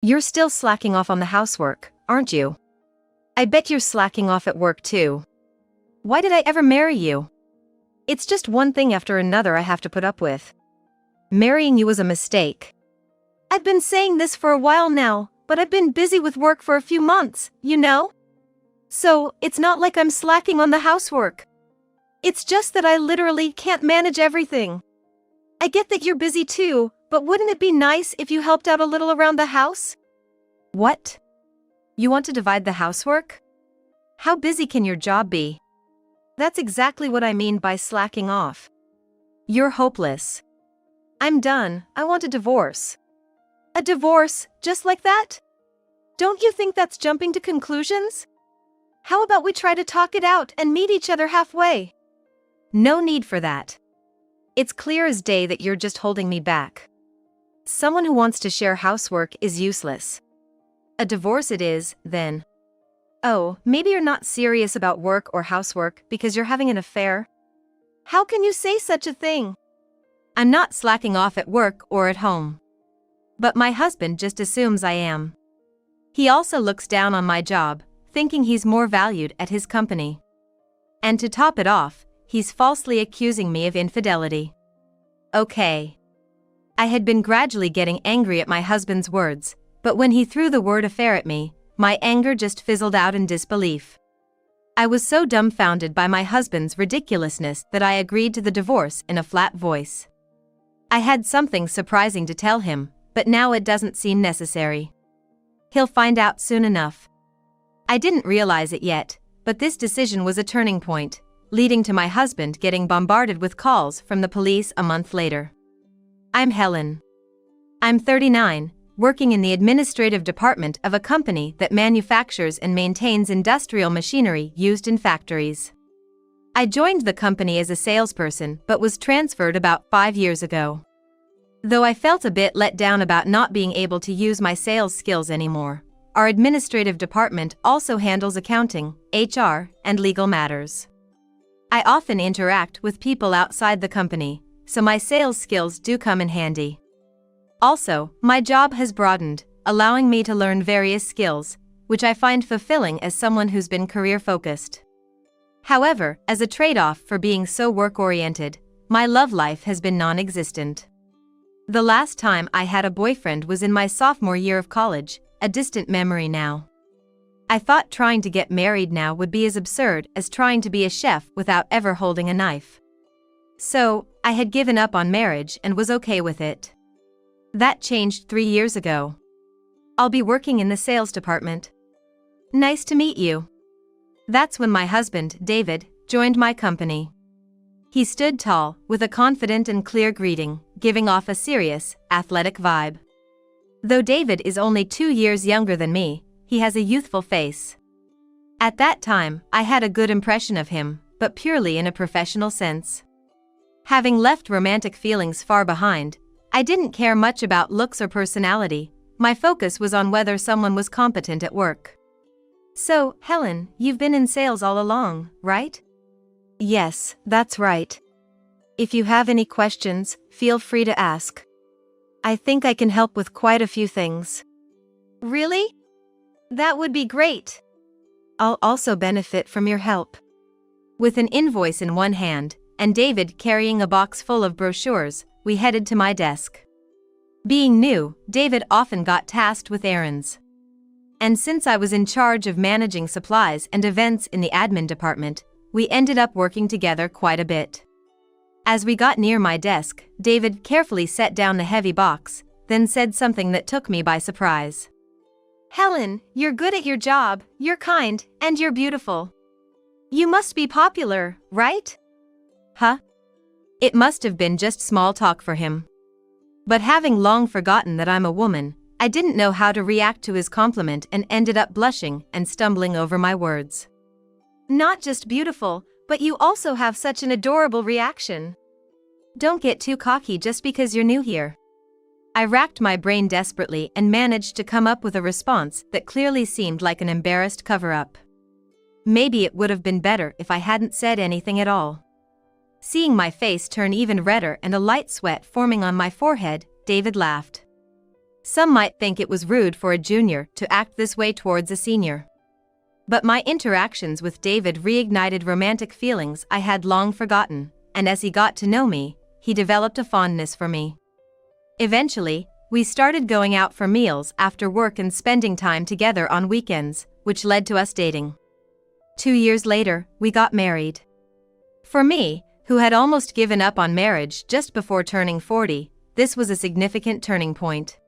You're still slacking off on the housework, aren't you? I bet you're slacking off at work too. Why did I ever marry you? It's just one thing after another I have to put up with. Marrying you was a mistake. I've been saying this for a while now, but I've been busy with work for a few months, you know? So, it's not like I'm slacking on the housework. It's just that I literally can't manage everything. I get that you're busy too, but wouldn't it be nice if you helped out a little around the house? What? You want to divide the housework? How busy can your job be? That's exactly what I mean by slacking off. You're hopeless. I'm done, I want a divorce. A divorce, just like that? Don't you think that's jumping to conclusions? How about we try to talk it out and meet each other halfway? No need for that. It's clear as day that you're just holding me back. Someone who wants to share housework is useless. A divorce it is, then. Oh, maybe you're not serious about work or housework because you're having an affair? How can you say such a thing? I'm not slacking off at work or at home. But my husband just assumes I am. He also looks down on my job, thinking he's more valued at his company. And to top it off, he's falsely accusing me of infidelity. Okay. I had been gradually getting angry at my husband's words, but when he threw the word affair at me, my anger just fizzled out in disbelief. I was so dumbfounded by my husband's ridiculousness that I agreed to the divorce in a flat voice. I had something surprising to tell him, but now it doesn't seem necessary. He'll find out soon enough. I didn't realize it yet, but this decision was a turning point, leading to my husband getting bombarded with calls from the police a month later. I'm Helen. I'm 39, working in the administrative department of a company that manufactures and maintains industrial machinery used in factories. I joined the company as a salesperson but was transferred about 5 years ago. Though I felt a bit let down about not being able to use my sales skills anymore, our administrative department also handles accounting, HR, and legal matters. I often interact with people outside the company, so my sales skills do come in handy. Also, my job has broadened, allowing me to learn various skills, which I find fulfilling as someone who's been career-focused. However, as a trade-off for being so work-oriented, my love life has been non-existent. The last time I had a boyfriend was in my sophomore year of college, a distant memory now. I thought trying to get married now would be as absurd as trying to be a chef without ever holding a knife. So, I had given up on marriage and was okay with it. That changed 3 years ago. I'll be working in the sales department. Nice to meet you. That's when my husband, David, joined my company. He stood tall, with a confident and clear greeting, giving off a serious, athletic vibe. Though David is only 2 years younger than me, he has a youthful face. At that time, I had a good impression of him, but purely in a professional sense. Having left romantic feelings far behind, I didn't care much about looks or personality. My focus was on whether someone was competent at work. So, Helen, you've been in sales all along, right? Yes, that's right. If you have any questions, feel free to ask. I think I can help with quite a few things. Really? That would be great. I'll also benefit from your help. With an invoice in one hand, and David carrying a box full of brochures, we headed to my desk. Being new, David often got tasked with errands. And since I was in charge of managing supplies and events in the admin department, we ended up working together quite a bit. As we got near my desk, David carefully set down the heavy box, then said something that took me by surprise. Helen, you're good at your job, you're kind, and you're beautiful. You must be popular, right? Huh? It must have been just small talk for him. But having long forgotten that I'm a woman, I didn't know how to react to his compliment and ended up blushing and stumbling over my words. Not just beautiful, but you also have such an adorable reaction. Don't get too cocky just because you're new here. I racked my brain desperately and managed to come up with a response that clearly seemed like an embarrassed cover-up. Maybe it would have been better if I hadn't said anything at all. Seeing my face turn even redder and a light sweat forming on my forehead, David laughed. Some might think it was rude for a junior to act this way towards a senior. But my interactions with David reignited romantic feelings I had long forgotten, and as he got to know me, he developed a fondness for me. Eventually, we started going out for meals after work and spending time together on weekends, which led to us dating. 2 years later, we got married. For me, who had almost given up on marriage just before turning 40, this was a significant turning point.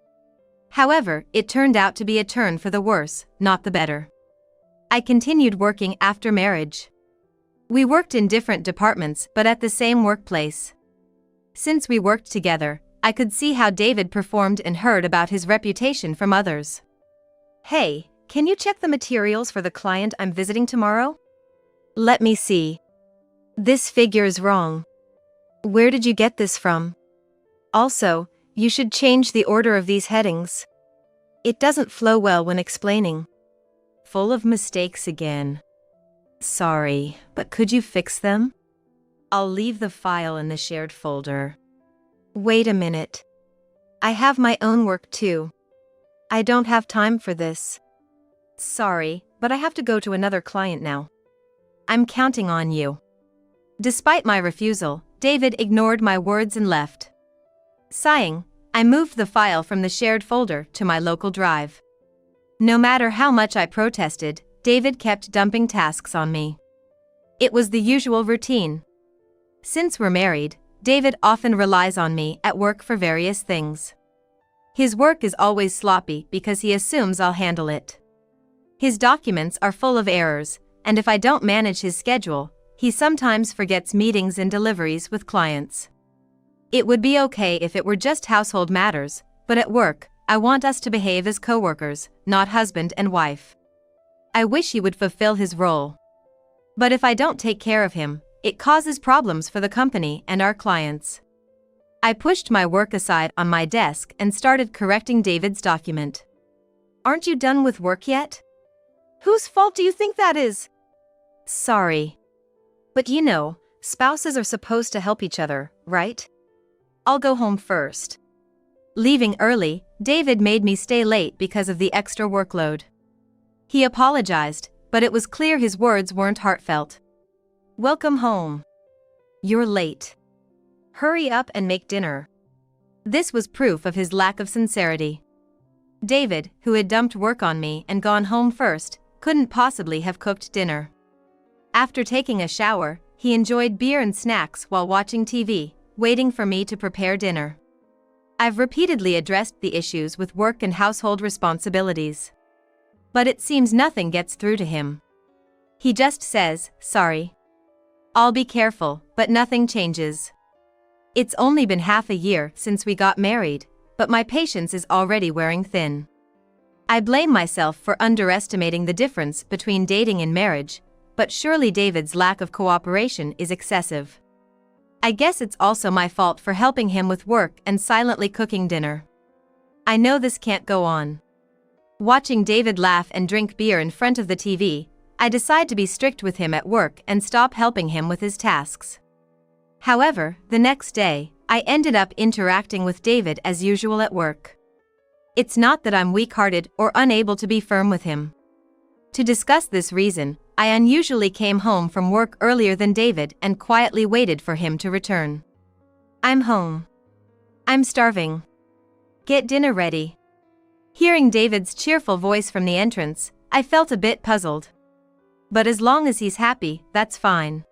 However, it turned out to be a turn for the worse, not the better. I continued working after marriage. We worked in different departments but at the same workplace. Since we worked together, I could see how David performed and heard about his reputation from others. "Hey, can you check the materials for the client I'm visiting tomorrow?" "Let me see. This figure is wrong. Where did you get this from? Also, you should change the order of these headings. It doesn't flow well when explaining." "Full of mistakes again. Sorry, but could you fix them? I'll leave the file in the shared folder." "Wait a minute. I have my own work too. I don't have time for this." "Sorry, but I have to go to another client now. I'm counting on you." Despite my refusal, David ignored my words and left. Sighing, I moved the file from the shared folder to my local drive. No matter how much I protested, David kept dumping tasks on me. It was the usual routine. Since we're married, David often relies on me at work for various things. His work is always sloppy because he assumes I'll handle it. His documents are full of errors, and if I don't manage his schedule, he sometimes forgets meetings and deliveries with clients. It would be okay if it were just household matters, but at work, I want us to behave as coworkers, not husband and wife. I wish he would fulfill his role. But if I don't take care of him, it causes problems for the company and our clients. I pushed my work aside on my desk and started correcting David's document. "Aren't you done with work yet? Whose fault do you think that is?" "Sorry. But you know, spouses are supposed to help each other, right? I'll go home first." Leaving early, David made me stay late because of the extra workload. He apologized, but it was clear his words weren't heartfelt. "Welcome home. You're late. Hurry up and make dinner." This was proof of his lack of sincerity. David, who had dumped work on me and gone home first, couldn't possibly have cooked dinner. After taking a shower, he enjoyed beer and snacks while watching TV, waiting for me to prepare dinner. I've repeatedly addressed the issues with work and household responsibilities. But it seems nothing gets through to him. He just says, "Sorry. I'll be careful," but nothing changes. It's only been half a year since we got married, but my patience is already wearing thin. I blame myself for underestimating the difference between dating and marriage, but surely David's lack of cooperation is excessive. I guess it's also my fault for helping him with work and silently cooking dinner. I know this can't go on. Watching David laugh and drink beer in front of the TV, I decide to be strict with him at work and stop helping him with his tasks. However, the next day, I ended up interacting with David as usual at work. It's not that I'm weak-hearted or unable to be firm with him. To discuss this reason, I unusually came home from work earlier than David and quietly waited for him to return. "I'm home. I'm starving. Get dinner ready." Hearing David's cheerful voice from the entrance, I felt a bit puzzled. But as long as he's happy, that's fine.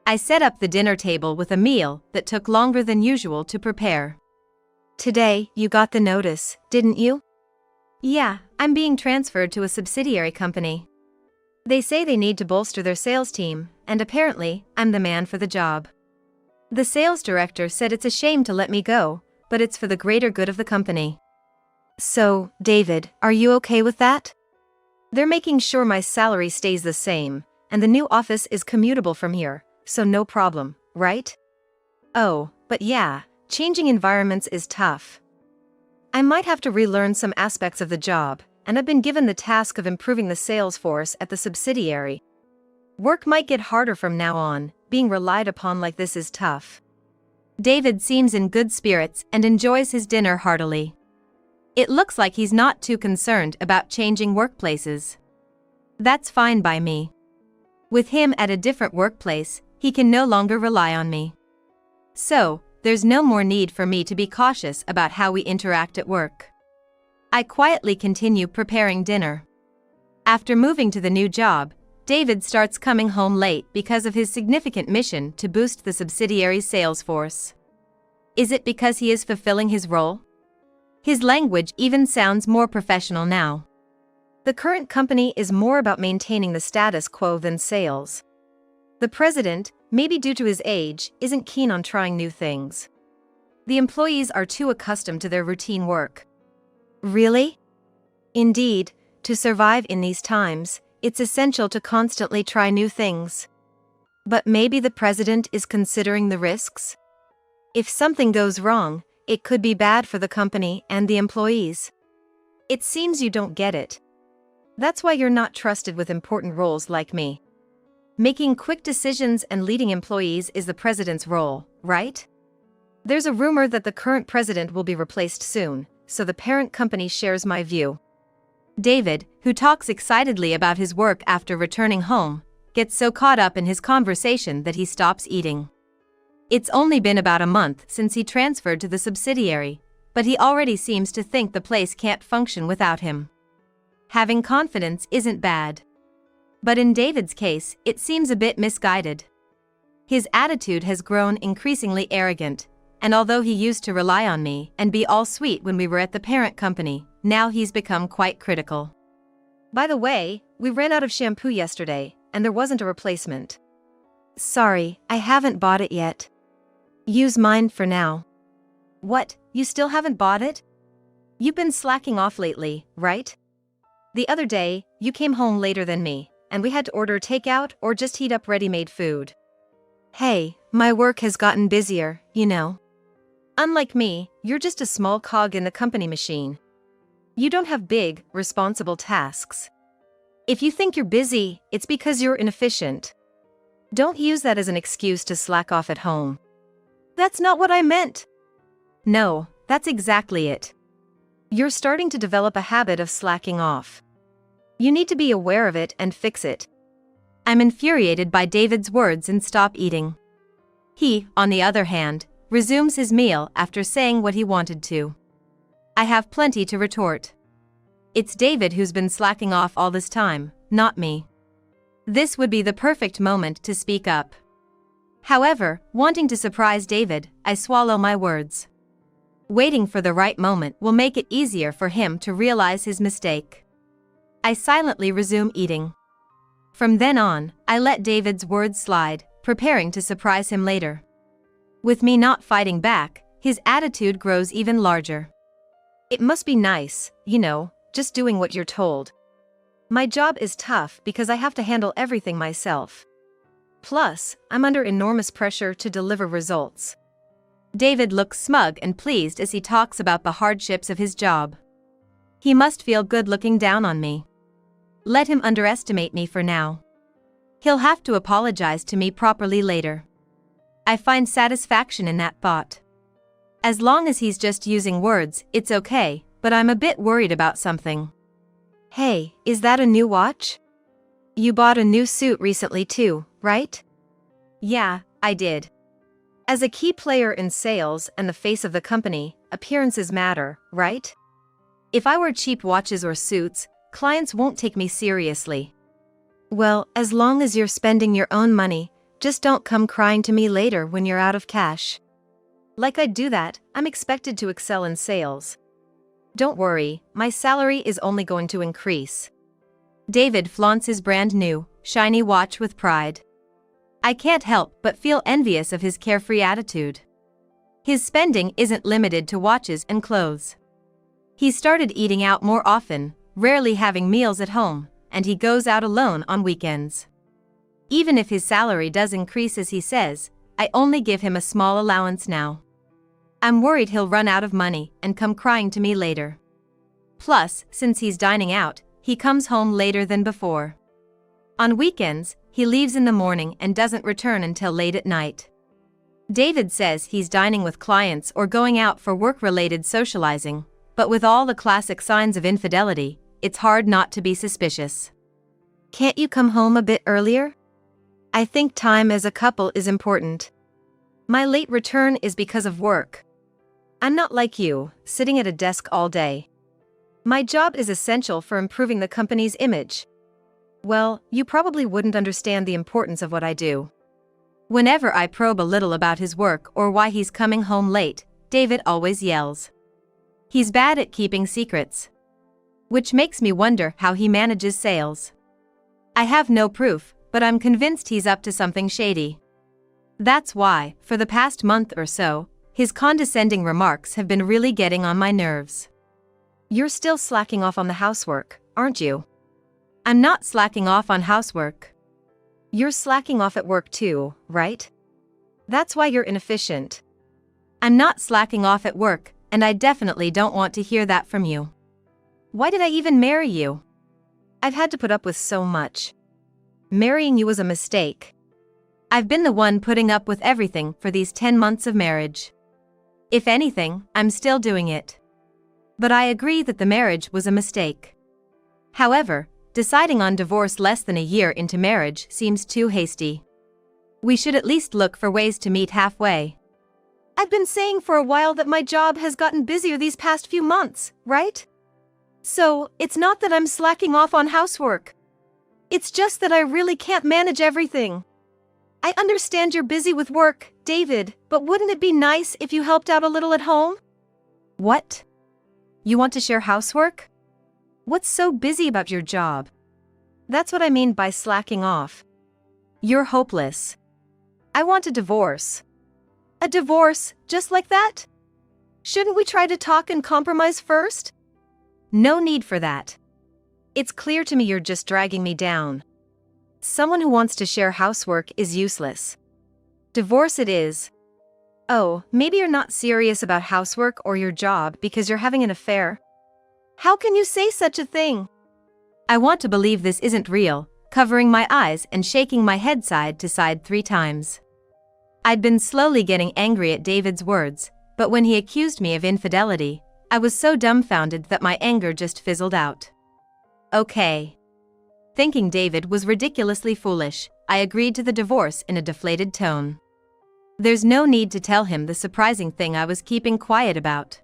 I set up the dinner table with a meal that took longer than usual to prepare. "Today, you got the notice, didn't you?" "Yeah, I'm being transferred to a subsidiary company. They say they need to bolster their sales team, and apparently, I'm the man for the job. The sales director said it's a shame to let me go, but it's for the greater good of the company." "So, David, are you okay with that?" "They're making sure my salary stays the same, and the new office is commutable from here, so no problem, right?" "Oh, but yeah, changing environments is tough. I might have to relearn some aspects of the job, and I've been given the task of improving the sales force at the subsidiary. Work might get harder from now on, being relied upon like this is tough." David seems in good spirits and enjoys his dinner heartily. It looks like he's not too concerned about changing workplaces. That's fine by me. With him at a different workplace, he can no longer rely on me. So, there's no more need for me to be cautious about how we interact at work. I quietly continue preparing dinner. After moving to the new job, David starts coming home late because of his significant mission to boost the subsidiary's sales force. Is it because he is fulfilling his role? His language even sounds more professional now. The current company is more about maintaining the status quo than sales. The president, maybe due to his age, isn't keen on trying new things. The employees are too accustomed to their routine work. Really? Indeed, to survive in these times, it's essential to constantly try new things. But maybe the president is considering the risks? If something goes wrong, it could be bad for the company and the employees. It seems you don't get it. That's why you're not trusted with important roles like me. Making quick decisions and leading employees is the president's role, right? There's a rumor that the current president will be replaced soon, so the parent company shares my view. David, who talks excitedly about his work after returning home, gets so caught up in his conversation that he stops eating. It's only been about a month since he transferred to the subsidiary, but he already seems to think the place can't function without him. Having confidence isn't bad. But in David's case, it seems a bit misguided. His attitude has grown increasingly arrogant, and although he used to rely on me and be all sweet when we were at the parent company, now he's become quite critical. By the way, we ran out of shampoo yesterday, and there wasn't a replacement. Sorry, I haven't bought it yet. Use mine for now. What, you still haven't bought it? You've been slacking off lately, right? The other day, you came home later than me, and we had to order takeout or just heat up ready-made food. Hey, my work has gotten busier, you know. Unlike me, you're just a small cog in the company machine. You don't have big, responsible tasks. If you think you're busy, it's because you're inefficient. Don't use that as an excuse to slack off at home. That's not what I meant. No, that's exactly it. You're starting to develop a habit of slacking off. You need to be aware of it and fix it. I'm infuriated by David's words and stop eating. He, on the other hand, resumes his meal after saying what he wanted to. I have plenty to retort. It's David who's been slacking off all this time, not me. This would be the perfect moment to speak up. However, wanting to surprise David, I swallow my words. Waiting for the right moment will make it easier for him to realize his mistake. I silently resume eating. From then on, I let David's words slide, preparing to surprise him later. With me not fighting back, his attitude grows even larger. It must be nice, you know, just doing what you're told. My job is tough because I have to handle everything myself. Plus, I'm under enormous pressure to deliver results. David looks smug and pleased as he talks about the hardships of his job. He must feel good looking down on me. Let him underestimate me for now. He'll have to apologize to me properly later. I find satisfaction in that thought. As long as he's just using words, it's okay, but I'm a bit worried about something. Hey, is that a new watch? You bought a new suit recently too, right? Yeah, I did. As a key player in sales and the face of the company, appearances matter, right? If I wear cheap watches or suits, clients won't take me seriously. Well, as long as you're spending your own money, just don't come crying to me later when you're out of cash. Like I'd do that, I'm expected to excel in sales. Don't worry, my salary is only going to increase. David flaunts his brand new, shiny watch with pride. I can't help but feel envious of his carefree attitude. His spending isn't limited to watches and clothes. He started eating out more often, rarely having meals at home, and he goes out alone on weekends. Even if his salary does increase as he says, I only give him a small allowance now. I'm worried he'll run out of money and come crying to me later. Plus, since he's dining out, he comes home later than before. On weekends, he leaves in the morning and doesn't return until late at night. David says he's dining with clients or going out for work-related socializing, but with all the classic signs of infidelity, it's hard not to be suspicious. Can't you come home a bit earlier? I think time as a couple is important. My late return is because of work. I'm not like you, sitting at a desk all day. My job is essential for improving the company's image. Well, you probably wouldn't understand the importance of what I do. Whenever I probe a little about his work or why he's coming home late, David always yells. He's bad at keeping secrets. Which makes me wonder how he manages sales. I have no proof, but I'm convinced he's up to something shady. That's why, for the past month or so, his condescending remarks have been really getting on my nerves. You're still slacking off on the housework, aren't you? I'm not slacking off on housework. You're slacking off at work too, right? That's why you're inefficient. I'm not slacking off at work, and I definitely don't want to hear that from you. Why did I even marry you? I've had to put up with so much. Marrying you was a mistake. I've been the one putting up with everything for these 10 months of marriage. If anything, I'm still doing it. But I agree that the marriage was a mistake. However, deciding on divorce less than a year into marriage seems too hasty. We should at least look for ways to meet halfway. I've been saying for a while that my job has gotten busier these past few months, right? So, it's not that I'm slacking off on housework. It's just that I really can't manage everything. I understand you're busy with work, David, but wouldn't it be nice if you helped out a little at home? What? You want to share housework? What's so busy about your job? That's what I mean by slacking off. You're hopeless. I want a divorce. A divorce, just like that? Shouldn't we try to talk and compromise first? No need for that. It's clear to me you're just dragging me down. Someone who wants to share housework is useless. Divorce it is. Oh, maybe you're not serious about housework or your job because you're having an affair. How can you say such a thing? I want to believe this isn't real, covering my eyes and shaking my head side to side 3 times. I'd been slowly getting angry at David's words, but when he accused me of infidelity, I was so dumbfounded that my anger just fizzled out. Okay. Thinking David was ridiculously foolish, I agreed to the divorce in a deflated tone. There's no need to tell him the surprising thing I was keeping quiet about.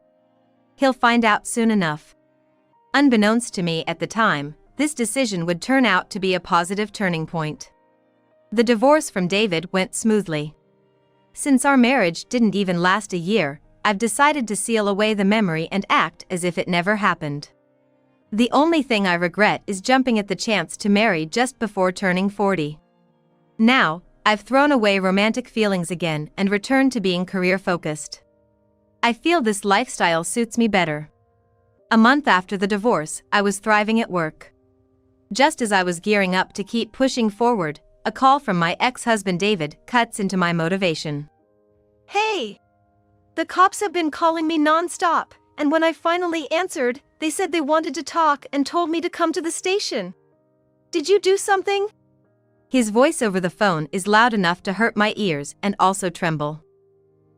He'll find out soon enough. Unbeknownst to me at the time, this decision would turn out to be a positive turning point. The divorce from David went smoothly. Since our marriage didn't even last a year, I've decided to seal away the memory and act as if it never happened. The only thing I regret is jumping at the chance to marry just before turning 40. Now, I've thrown away romantic feelings again and returned to being career-focused. I feel this lifestyle suits me better. A month after the divorce, I was thriving at work. Just as I was gearing up to keep pushing forward, a call from my ex-husband David cuts into my motivation. Hey! The cops have been calling me non-stop, and when I finally answered, they said they wanted to talk and told me to come to the station. Did you do something? His voice over the phone is loud enough to hurt my ears and also tremble.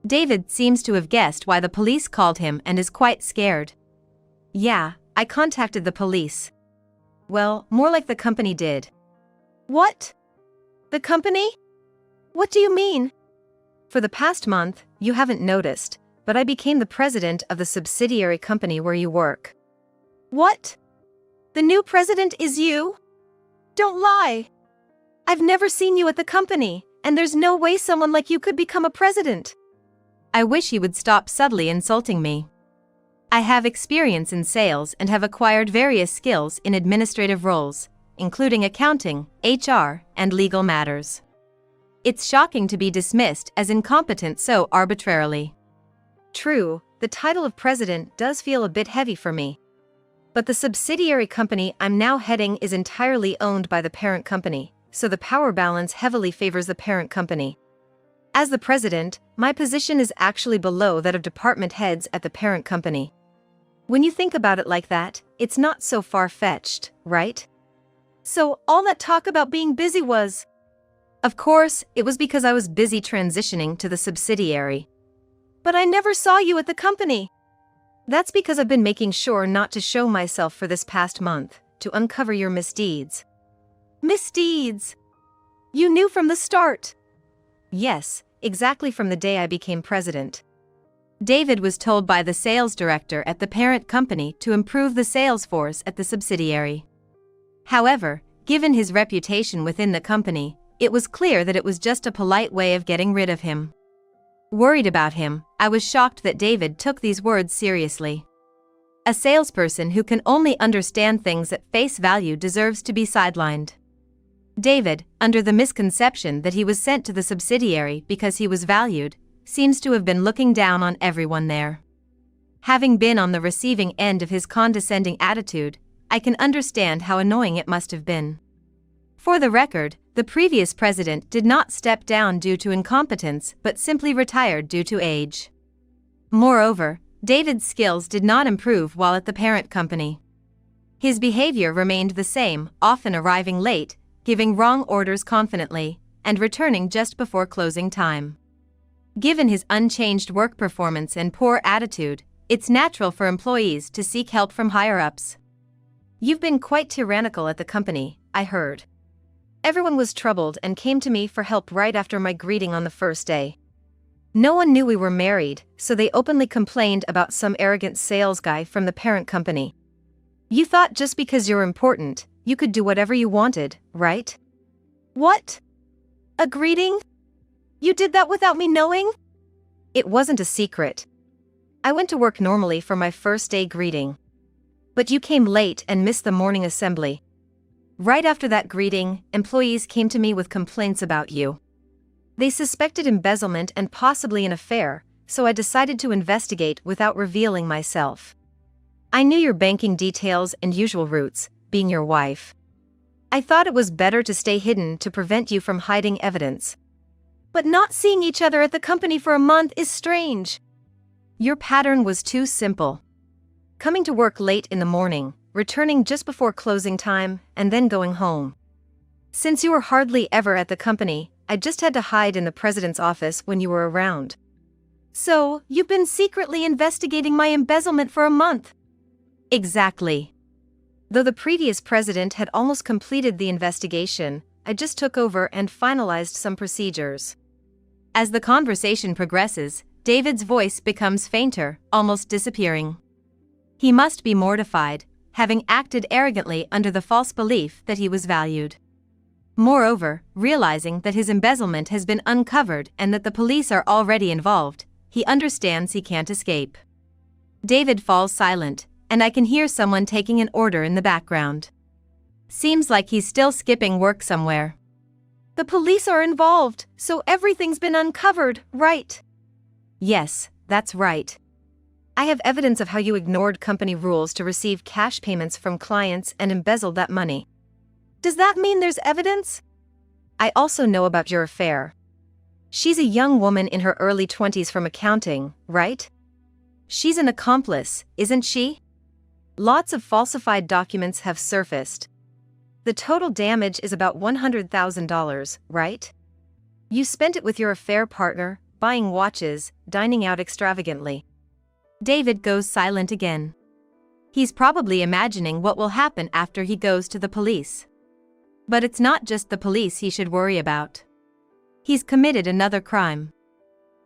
David seems to have guessed why the police called him and is quite scared. Yeah, I contacted the police. Well, more like the company did. What? The company? What do you mean? For the past month, you haven't noticed, but I became the president of the subsidiary company where you work. What? The new president is you? Don't lie. I've never seen you at the company, and there's no way someone like you could become a president. I wish he would stop subtly insulting me. I have experience in sales and have acquired various skills in administrative roles, including accounting, HR, and legal matters. It's shocking to be dismissed as incompetent so arbitrarily. True, the title of president does feel a bit heavy for me. But the subsidiary company I'm now heading is entirely owned by the parent company, so the power balance heavily favors the parent company. As the president, my position is actually below that of department heads at the parent company. When you think about it like that, it's not so far-fetched, right? So, all that talk about being busy was... Of course, it was because I was busy transitioning to the subsidiary. But I never saw you at the company. That's because I've been making sure not to show myself for this past month, to uncover your misdeeds. Misdeeds! You knew from the start! Yes, exactly from the day I became president. David was told by the sales director at the parent company to improve the sales force at the subsidiary. However, given his reputation within the company, it was clear that it was just a polite way of getting rid of him. Worried about him, I was shocked that David took these words seriously. A salesperson who can only understand things at face value deserves to be sidelined. David, under the misconception that he was sent to the subsidiary because he was valued, seems to have been looking down on everyone there. Having been on the receiving end of his condescending attitude, I can understand how annoying it must have been. For the record, the previous president did not step down due to incompetence but simply retired due to age. Moreover, David's skills did not improve while at the parent company. His behavior remained the same, often arriving late, giving wrong orders confidently, and returning just before closing time. Given his unchanged work performance and poor attitude, it's natural for employees to seek help from higher-ups. You've been quite tyrannical at the company, I heard. Everyone was troubled and came to me for help right after my greeting on the first day. No one knew we were married, so they openly complained about some arrogant sales guy from the parent company. You thought just because you're important, you could do whatever you wanted, right? What? A greeting? You did that without me knowing? It wasn't a secret. I went to work normally for my first day greeting. But you came late and missed the morning assembly. Right after that greeting, employees came to me with complaints about you. They suspected embezzlement and possibly an affair, so I decided to investigate without revealing myself. I knew your banking details and usual routes, being your wife. I thought it was better to stay hidden to prevent you from hiding evidence. But not seeing each other at the company for a month is strange. Your pattern was too simple. Coming to work late in the morning, returning just before closing time, and then going home. Since you were hardly ever at the company, I just had to hide in the president's office when you were around. So, you've been secretly investigating my embezzlement for a month. Exactly. Though the previous president had almost completed the investigation, I just took over and finalized some procedures. As the conversation progresses, David's voice becomes fainter, almost disappearing. He must be mortified, having acted arrogantly under the false belief that he was valued. Moreover, realizing that his embezzlement has been uncovered and that the police are already involved, he understands he can't escape. David falls silent, and I can hear someone taking an order in the background. Seems like he's still skipping work somewhere. The police are involved, so everything's been uncovered, right? Yes, that's right. I have evidence of how you ignored company rules to receive cash payments from clients and embezzled that money. Does that mean there's evidence? I also know about your affair. She's a young woman in her early 20s from accounting, right? She's an accomplice, isn't she? Lots of falsified documents have surfaced. The total damage is about $100,000, right? You spent it with your affair partner, buying watches, dining out extravagantly. David goes silent again. He's probably imagining what will happen after he goes to the police. But it's not just the police he should worry about. He's committed another crime.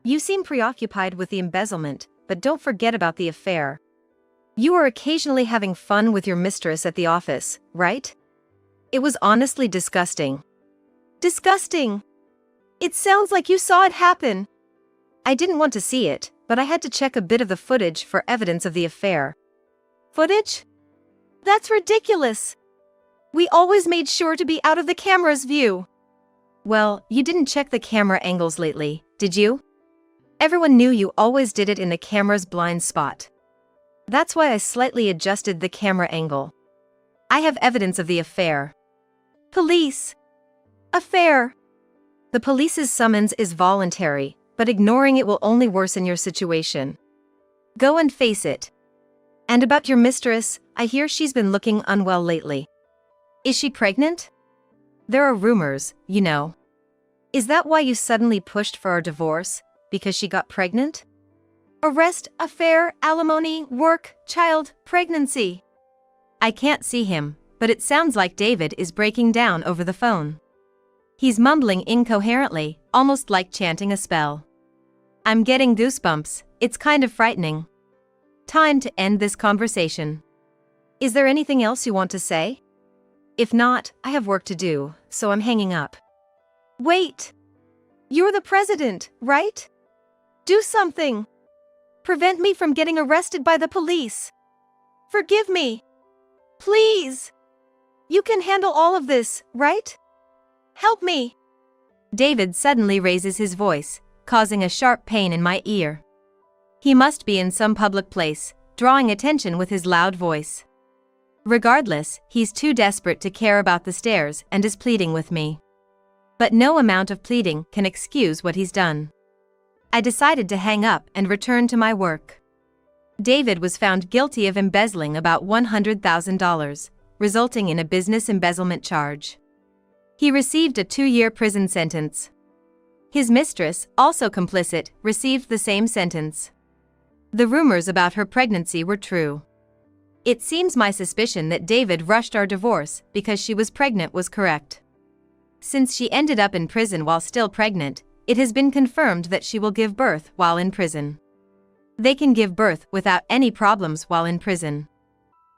You seem preoccupied with the embezzlement, but don't forget about the affair. You are occasionally having fun with your mistress at the office, right? It was honestly disgusting. Disgusting! It sounds like you saw it happen. I didn't want to see it, but I had to check a bit of the footage for evidence of the affair. Footage? That's ridiculous! We always made sure to be out of the camera's view. Well, you didn't check the camera angles lately, did you? Everyone knew you always did it in the camera's blind spot. That's why I slightly adjusted the camera angle. I have evidence of the affair. Police. Affair. The police's summons is voluntary, but ignoring it will only worsen your situation. Go and face it. And about your mistress, I hear she's been looking unwell lately. Is she pregnant? There are rumors, you know. Is that why you suddenly pushed for our divorce, because she got pregnant? Arrest, affair, alimony, work, child, pregnancy. I can't see him, but it sounds like David is breaking down over the phone. He's mumbling incoherently, almost like chanting a spell. I'm getting goosebumps, it's kind of frightening. Time to end this conversation. Is there anything else you want to say? If not, I have work to do, so I'm hanging up. Wait! You're the president, right? Do something! Prevent me from getting arrested by the police. Forgive me. Please. You can handle all of this, right? Help me. David suddenly raises his voice, causing a sharp pain in my ear. He must be in some public place, drawing attention with his loud voice. Regardless, he's too desperate to care about the stairs and is pleading with me. But no amount of pleading can excuse what he's done. I decided to hang up and return to my work. David was found guilty of embezzling about $100,000, resulting in a business embezzlement charge. He received a 2-year prison sentence. His mistress, also complicit, received the same sentence. The rumors about her pregnancy were true. It seems my suspicion that David rushed our divorce because she was pregnant was correct. Since she ended up in prison while still pregnant, it has been confirmed that she will give birth while in prison. They can give birth without any problems while in prison.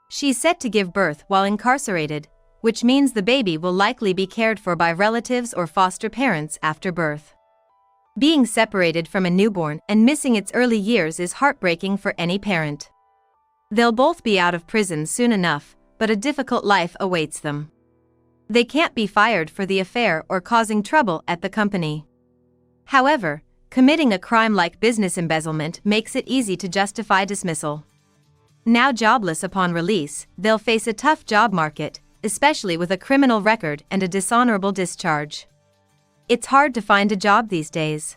She's set to give birth while incarcerated, which means the baby will likely be cared for by relatives or foster parents after birth. Being separated from a newborn and missing its early years is heartbreaking for any parent. They'll both be out of prison soon enough, but a difficult life awaits them. They can't be fired for the affair or causing trouble at the company. However, committing a crime like business embezzlement makes it easy to justify dismissal. Now jobless upon release, they'll face a tough job market, especially with a criminal record and a dishonorable discharge. It's hard to find a job these days.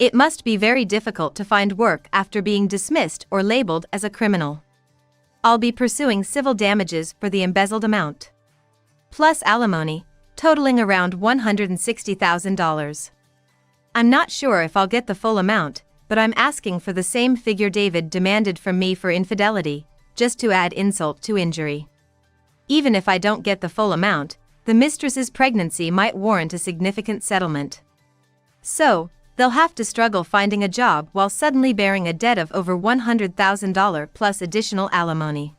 It must be very difficult to find work after being dismissed or labeled as a criminal. I'll be pursuing civil damages for the embezzled amount, plus alimony, totaling around $160,000. I'm not sure if I'll get the full amount, but I'm asking for the same figure David demanded from me for infidelity, just to add insult to injury. Even if I don't get the full amount, the mistress's pregnancy might warrant a significant settlement. So, they'll have to struggle finding a job while suddenly bearing a debt of over $100,000 plus additional alimony.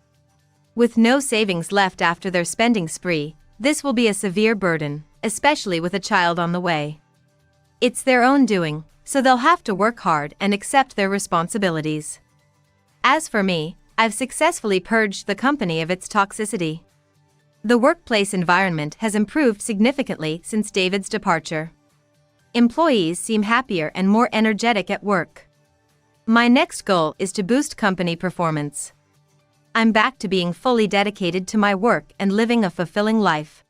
With no savings left after their spending spree, this will be a severe burden, especially with a child on the way. It's their own doing, so they'll have to work hard and accept their responsibilities. As for me, I've successfully purged the company of its toxicity. The workplace environment has improved significantly since David's departure. Employees seem happier and more energetic at work. My next goal is to boost company performance. I'm back to being fully dedicated to my work and living a fulfilling life.